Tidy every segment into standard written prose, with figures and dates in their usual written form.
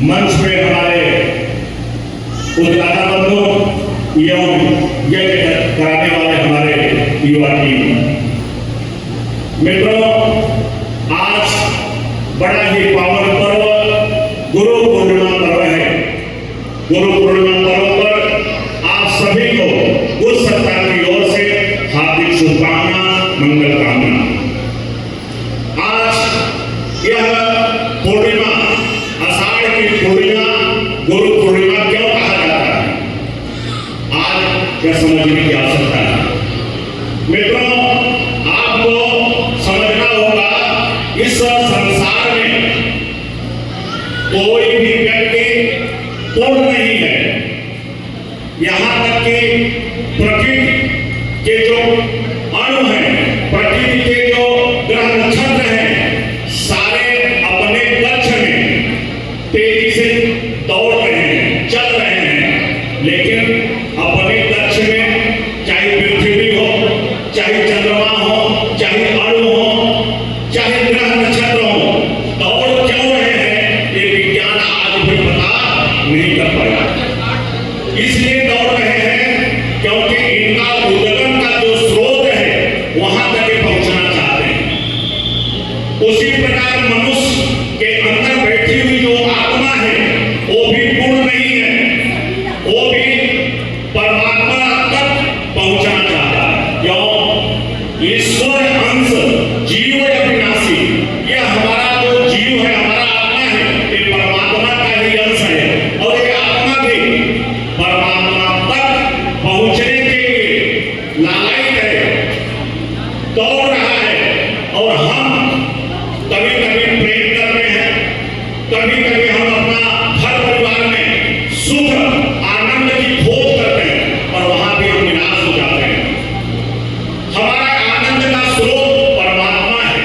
मंच पे हमारे उद्घाटन बंधु एवं यज्ञ कराने वाले हमारे युवा टीम मित्रों, आज बड़ा ही पावन पर्व गुरु पूर्णिमा पर्व है। गुरु पूर्णिमा पर्व पर आप सभी को उस सरकार की ओर से हार्दिक शुभकामना, मंगल कामना। आज यह पूर्णिमा, आषाढ़ की पूर्णिमा, गुरु पूर्णिमा क्यों कहा जाता है, आज यह समझने की आवश्यकता है। मित्रों, आपको समझना होगा, इस संसार में कोई भी व्यक्ति पूर्ण नहीं है। यहाँ तक कि प्रकृति के जो अणु हैं, प्रकृति के जो ग्रह नक्षत्र हैं, सारे अपने कक्ष में तेजी से दौड़ रहे हैं, चल रहे हैं, लेकिन अपने कक्ष में चाहे पृथ्वी हो, चाहे चंद्रमा हो, चाहे अणु हो, चाहे ग्रह नक्षत्र हो, दौड़ क्यों रहे हैं ये विज्ञान आज भी पता नहीं कर पाया। इसलिए दौड़ रहे हैं क्योंकि इनका उद्गम का जो स्रोत है वहां तक पहुंचना चाहते हैं। उसी प्रकार मनुष्य के अंदर बैठी हुई जो आत्मा है वो भी पूर्ण नहीं है, वो भी परमात्मा तक पहुंचना चाहता है। क्यों? ईश्वर अंश जीव अविनाशी, यह हमारा जो जीव है, हमारा आत्मा है, ये परमात्मा का ही अंश है और ये आत्मा भी परमात्मा तक पहुंचने के लिए लालायित है, दौड़ रहा है। और हम कभी कभी प्रेम करते हैं, कभी कभी हम अपना घर परिवार में सुख आनंद की खोज करते हैं और वहां भी हम निराश हो जाते हैं। हमारा आनंद का स्रोत परमात्मा है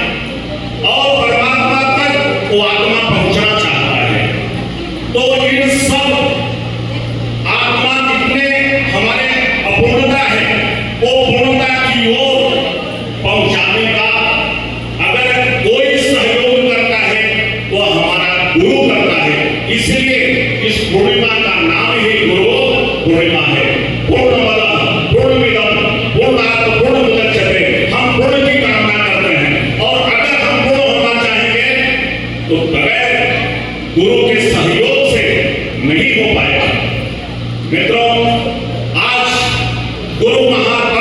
और परमात्मा तक वो आत्मा पहुंचना चाहता है। तो इन सब आत्मा जितने हमारे अपूर्णता है, वो पूर्णता की ओर पहुंचाने का अगर कोई सहयोग करता है वो हमारा गुरु करता है। इसलिए इस पूर्णिमा का नाम ही गुरु पूर्णिमा है। पूर्णमदः पूर्णमिदं पूर्णात् पूर्णमुदच्यते। हम पूर्ण की कामना करते हैं और अगर हम पूर्ण होना चाहेंगे तो बगैर गुरु के सहयोग से नहीं हो पाएगा। मित्रों, आज गुरु महात्मा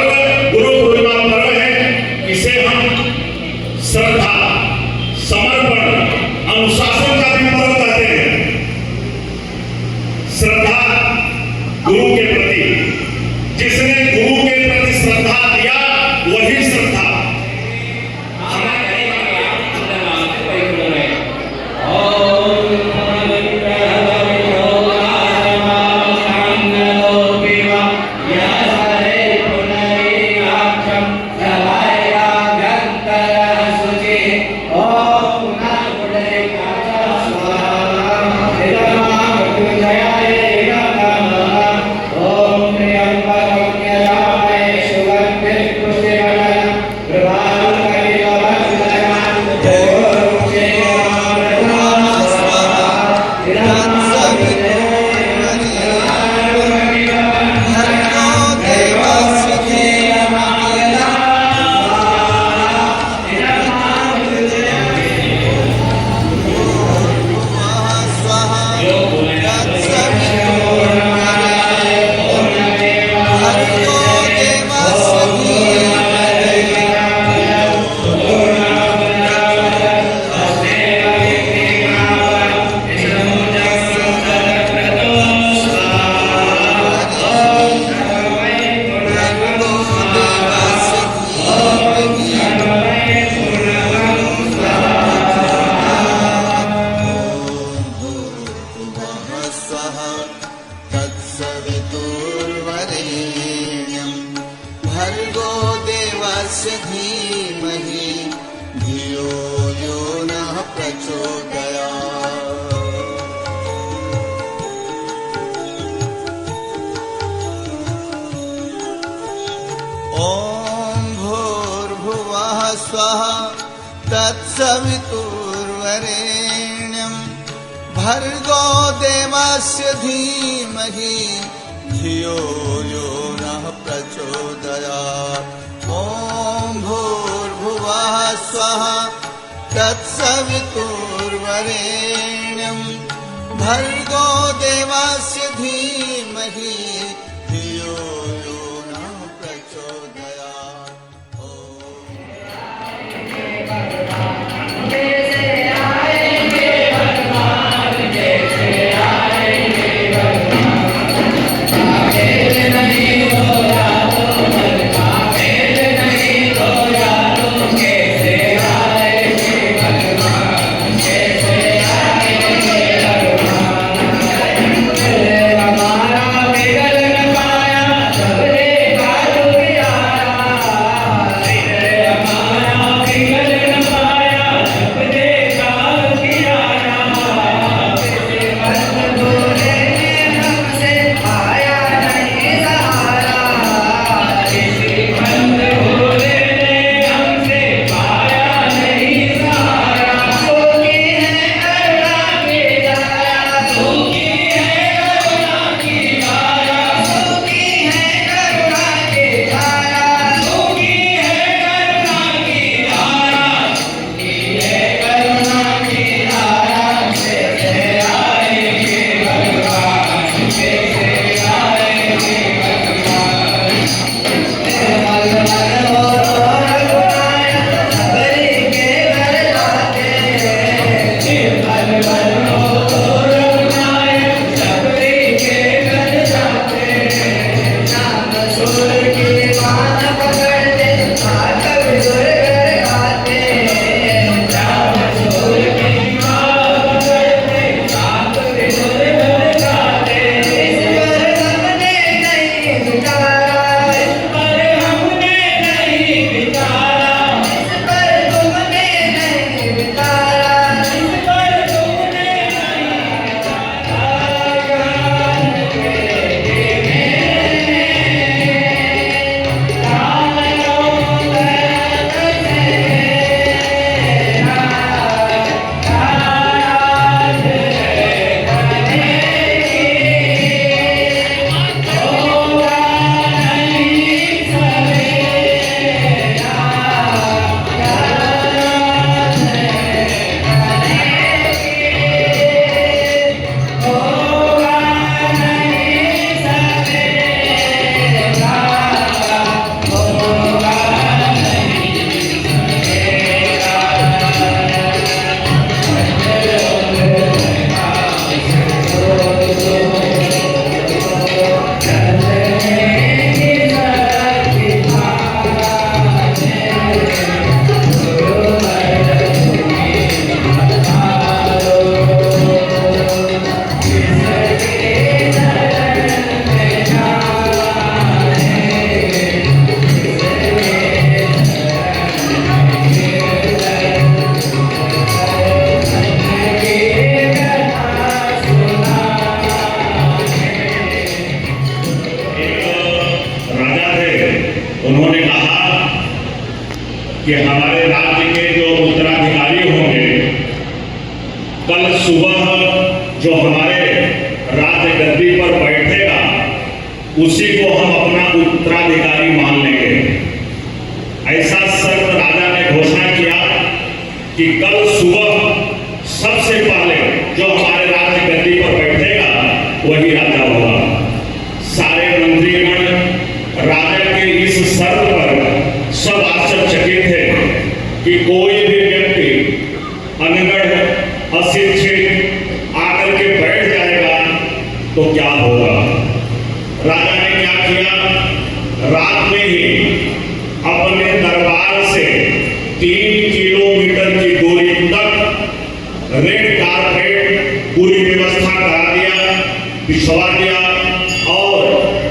सवितुर्वरेण्यं भर्गो देवस्य धीमहि धियो यो नः प्रचोदयात्। ॐ भूर्भुवः स्वः तत्सवितुर्वरेण्यं भर्गो देवस्य धीमहि धियो यो नः प्रचोदयात्। ॐ भूर्भुवः स्वः तत्सवितुर्वरेण्यं भर्गो देवस्य धीमहि धियो यो नः प्रचोदयात्। उन्होंने कहा कि हमारे राज्य के जो उत्तराधिकारी होंगे, कल सुबह जो हमारे राज्य गद्दी पर बैठेगा उसी को हम अपना उत्तराधिकारी मान लेंगे। ऐसा सर्व राजा ने घोषणा किया कि कल सुबह सबसे पहले जो हमारे राज्य गद्दी पर बैठेगा वही राजा होगा। सारे मंत्रीगण राजा के इस शर्त पर सब आश्चर्यचकित थे कि कोई भी व्यक्ति अनगढ़ अशिक्षित आकर के बैठ जाएगा तो क्या होगा। राजा ने क्या किया, रात में ही अपने दरबार से 3 किलोमीटर की दूरी तक रेड कारपेट पूरी व्यवस्था करा दिया, बिछवा दिया और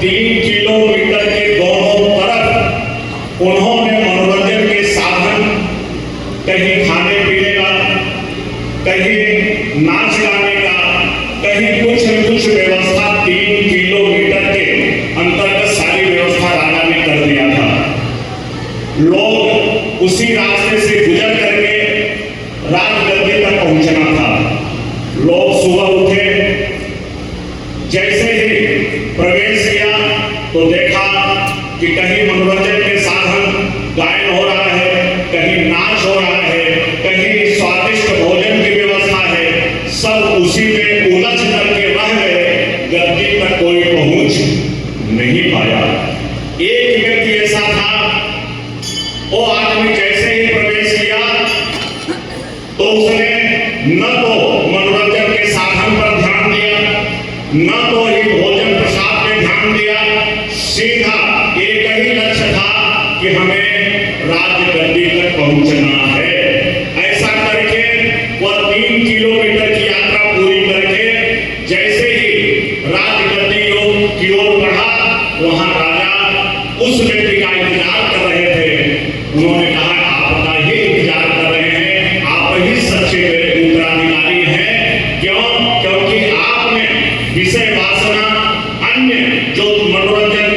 3 3 किलोमीटर के दोनों तरफ उन्होंने मनोरंजन के साधन, कहीं खाने पीने का, कहीं नाच गाने का, कहीं कुछ न कुछ व्यवस्था 3 किलोमीटर के अंतर्गत सारी व्यवस्था राजा ने कर दिया था। लोग उसी रास्ते से गुजर करके राजगद्दी तक पहुंचना था। लोग सुबह उठे, जैसे ही प्रवेश किया तो देखा कि कहीं मनोरंजन के साधन गायन हो रहा है, कहीं नाच हो रहा है, कहीं स्वादिष्ट भोजन की व्यवस्था है। सब उसी में उलझ करके रह गए, गद्दी तक कोई पहुंच नहीं पाया। एक व्यक्ति ऐसा था, वो आदमी जैसे ही प्रवेश किया तो उसने न तो मनोरंजन के साधन पर ध्यान दिया, न तो ही भोजन प्रसाद पे ध्यान दिया। सीधा एक ही लक्ष्य था कि हमें राजगद्दी तक पहुंचना है। ऐसा करके वह 3 किलोमीटर की यात्रा पूरी करके जैसे ही राजगद्दी की ओर बढ़ा, वहां राजा उस व्यक्ति का इंतजार कर रहे थे। उन्होंने कहा, आपका ही इंतजार कर रहे हैं, आप ही सच्चे उत्तराधिकारी हैं। क्यों? क्योंकि आपने विषय वासना, अन्य जो मनोरंजन